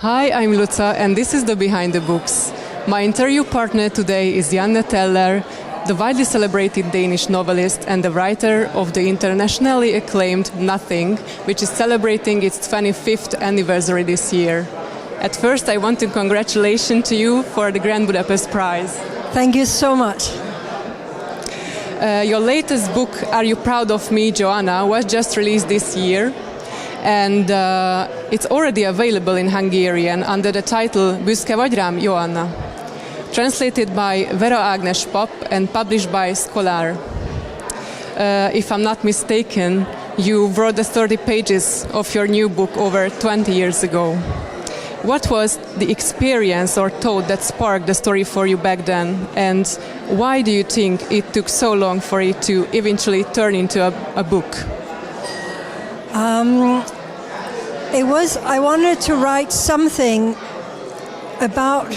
Hi, I'm Luca, and this is the Behind the Books. My interview partner today is Janne Teller, the widely celebrated Danish novelist and the writer of the internationally acclaimed Nothing, which is celebrating its 25th anniversary this year. At first, I want to congratulate you for the Grand Budapest Prize. Thank you so much. Your latest book, Are You Proud of Me, Joanna, was just released this year. And it's already available in Hungarian under the title Büszke, vagy, Joanna, translated by Vera Ágnes Pap and published by Scholar. If I'm not mistaken, you wrote the 30 pages of your new book over 20 years ago. What was the experience or thought that sparked the story for you back then, and why do you think it took so long for it to eventually turn into a book? I wanted to write something about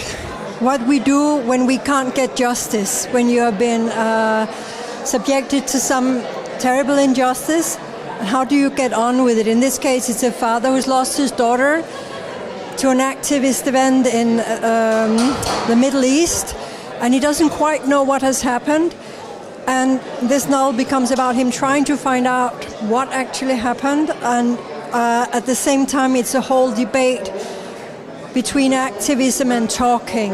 what we do when we can't get justice, when you have been subjected to some terrible injustice. How do you get on with it? In this case, it's a father who's lost his daughter to an activist event in the Middle East, and he doesn't quite know what has happened. And this novel becomes about him trying to find out what actually happened, and at the same time it's a whole debate between activism and talking.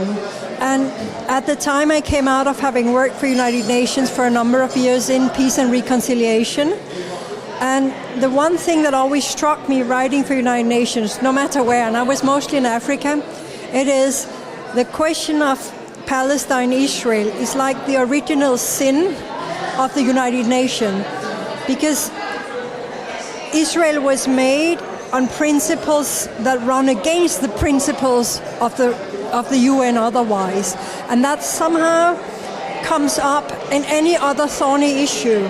And at the time I came out of having worked for United Nations for a number of years in peace and reconciliation. And the one thing that always struck me writing for United Nations, no matter where, and I was mostly in Africa, it is the question of Palestine-Israel is like the original sin of the United Nations, because Israel was made on principles that run against the principles of the UN otherwise, and that somehow comes up in any other thorny issue.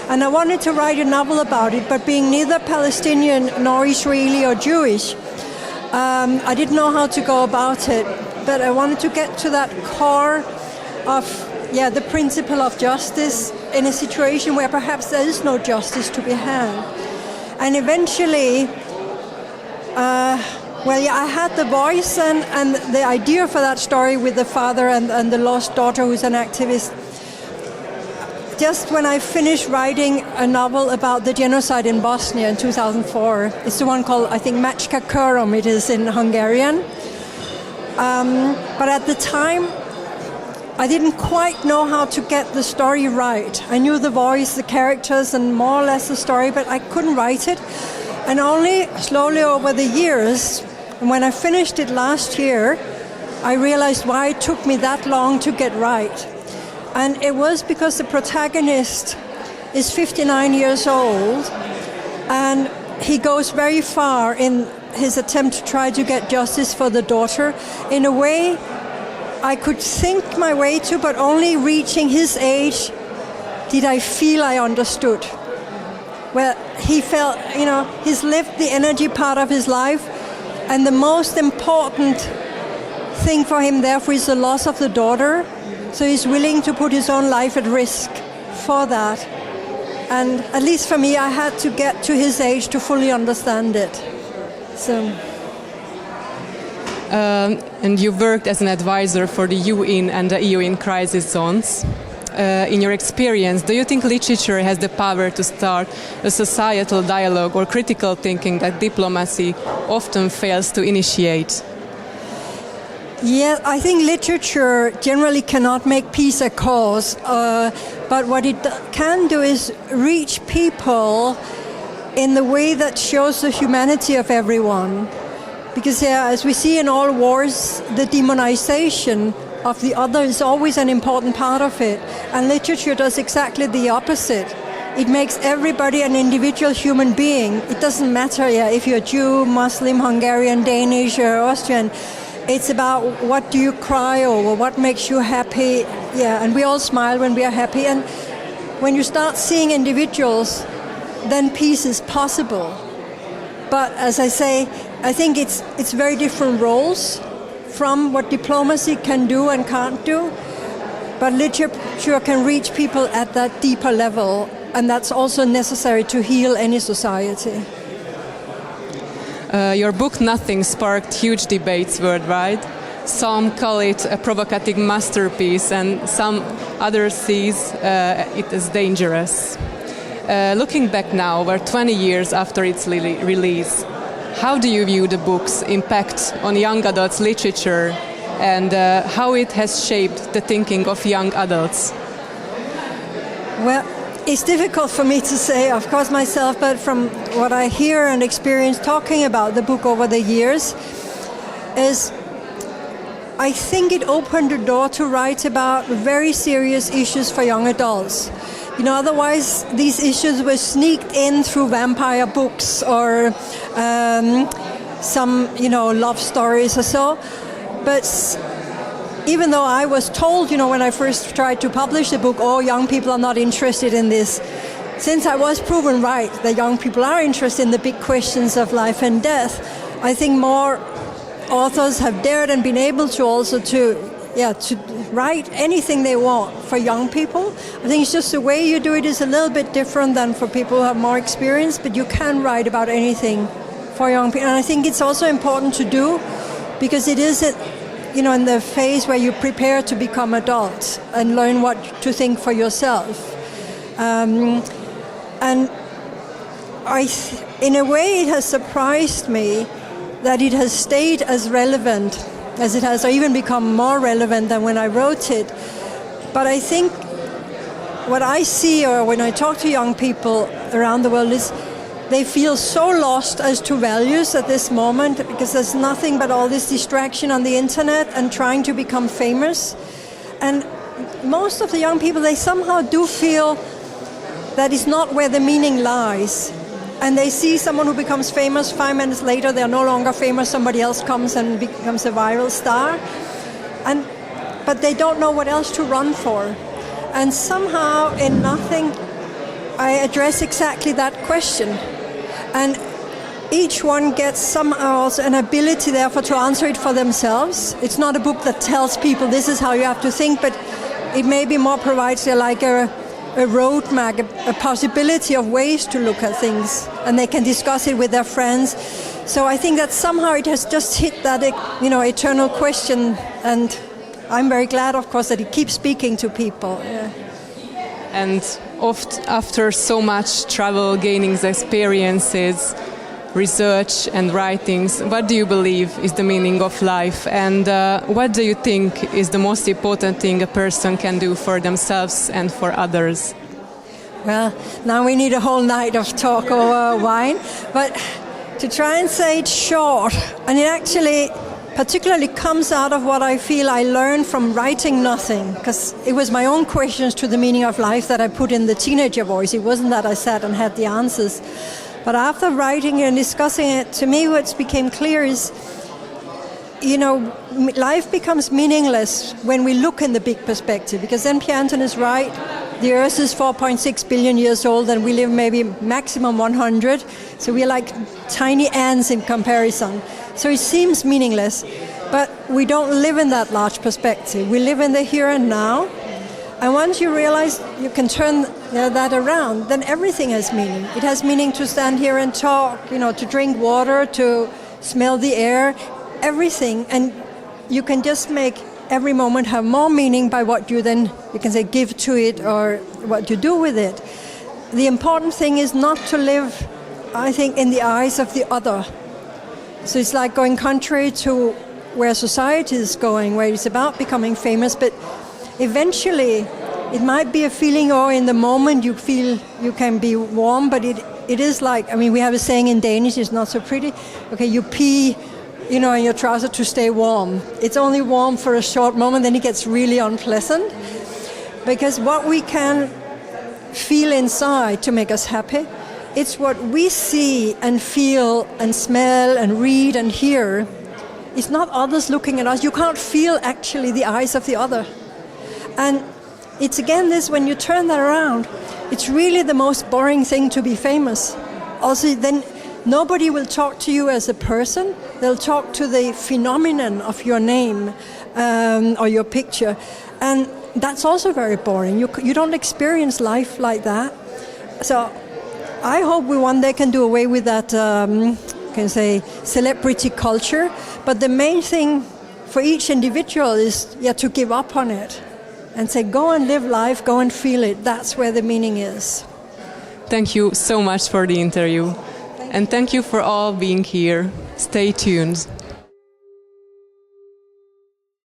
And I wanted to write a novel about it, but being neither Palestinian nor Israeli or Jewish, I didn't know how to go about it. But I wanted to get to that core of, the principle of justice in a situation where perhaps there is no justice to be had. And eventually, I had the voice and the idea for that story with the father and the lost daughter who's an activist. Just when I finished writing a novel about the genocide in Bosnia in 2004, it's the one called, I think, Mačka Körom, it is in Hungarian. But at the time, I didn't quite know how to get the story right. I knew the voice, the characters, and more or less the story, but I couldn't write it. And only slowly over the years, and when I finished it last year, I realized why it took me that long to get right. And it was because the protagonist is 59 years old, and he goes very far in his attempt to try to get justice for the daughter in a way I could think my way to, but only reaching his age did I feel I understood. Well, he felt, he's lived the energy part of his life, and the most important thing for him therefore is the loss of the daughter. So he's willing to put his own life at risk for that. And at least for me, I had to get to his age to fully understand it. So. And you worked as an advisor for the UN and the EU in crisis zones. In your experience, do you think literature has the power to start a societal dialogue or critical thinking that diplomacy often fails to initiate? Yeah, I think literature generally cannot make peace a cause, but what it can do is reach people in the way that shows the humanity of everyone. Because as we see in all wars, the demonization of the other is always an important part of it, and literature does exactly the opposite. It makes everybody an individual human being. It doesn't matter if you're Jew, Muslim, Hungarian, Danish, or Austrian. It's about what do you cry over, what makes you happy, and we all smile when we are happy. And when you start seeing individuals, then peace is possible. But as I say, I think it's very different roles from what diplomacy can do and can't do. But literature can reach people at that deeper level, and that's also necessary to heal any society. Your book Nothing sparked huge debates worldwide. Some call it a provocative masterpiece, and some others sees it as dangerous. Looking back now, over 20 years after its release, how do you view the book's impact on young adults' literature and how it has shaped the thinking of young adults? Well, it's difficult for me to say, of course, myself, but from what I hear and experience talking about the book over the years, is I think it opened the door to write about very serious issues for young adults. You know, otherwise these issues were sneaked in through vampire books or some, love stories or so. But even though I was told, when I first tried to publish the book, oh, young people are not interested in this, since I was proven right that young people are interested in the big questions of life and death, I think more authors have dared and been able to also to write anything they want for young people. I think it's just the way you do it is a little bit different than for people who have more experience, but you can write about anything for young people. And I think it's also important to do because it is, in the phase where you prepare to become adults and learn what to think for yourself. And in a way, it has surprised me that it has stayed as relevant as it has, or even become more relevant than when I wrote it. But I think what I see, or when I talk to young people around the world, is they feel so lost as to values at this moment because there's nothing but all this distraction on the internet and trying to become famous. And most of the young people, they somehow do feel that is not where the meaning lies. And they see someone who becomes famous, 5 minutes later they're no longer famous, somebody else comes and becomes a viral star. But they don't know what else to run for. And somehow in Nothing, I address exactly that question. And each one gets somehow an ability therefore to answer it for themselves. It's not a book that tells people this is how you have to think, but it maybe more provides like a roadmap, a possibility of ways to look at things, and they can discuss it with their friends. So I think that somehow it has just hit that, eternal question, and I'm very glad, of course, that it keeps speaking to people. Yeah. And oft after so much travel, gaining experiences, research and writings, what do you believe is the meaning of life, and what do you think is the most important thing a person can do for themselves and for others? Well, now we need a whole night of talk over wine, but to try and say it short, and it actually particularly comes out of what I feel I learned from writing Nothing, because it was my own questions to the meaning of life that I put in the teenager voice. It wasn't that I sat and had the answers. But after writing and discussing it, to me what became clear is, life becomes meaningless when we look in the big perspective, because then Pierre Anton is right. The Earth is 4.6 billion years old and we live maybe maximum 100. So we're like tiny ants in comparison. So it seems meaningless, but we don't live in that large perspective. We live in the here and now. And once you realize you can turn that around, then everything has meaning. It has meaning to stand here and talk, to drink water, to smell the air, everything. And you can just make every moment have more meaning by what you can say, give to it or what you do with it. The important thing is not to live, I think, in the eyes of the other. So it's like going contrary to where society is going, where it's about becoming famous, but eventually it might be a feeling, or in the moment you feel you can be warm, but it is like, we have a saying in Danish, it's not so pretty, okay, you pee, in your trouser to stay warm. It's only warm for a short moment, then it gets really unpleasant. Because what we can feel inside to make us happy, it's what we see and feel and smell and read and hear. It's not others looking at us. You can't feel actually the eyes of the other. And it's again this, when you turn that around, it's really the most boring thing to be famous. Also, then nobody will talk to you as a person. They'll talk to the phenomenon of your name or your picture. And that's also very boring. You don't experience life like that. So I hope we one day can do away with that can say, celebrity culture. But the main thing for each individual is to give up on it and say, go and live life, go and feel it. That's where the meaning is. Thank you so much for the interview. And thank you for all being here. Stay tuned.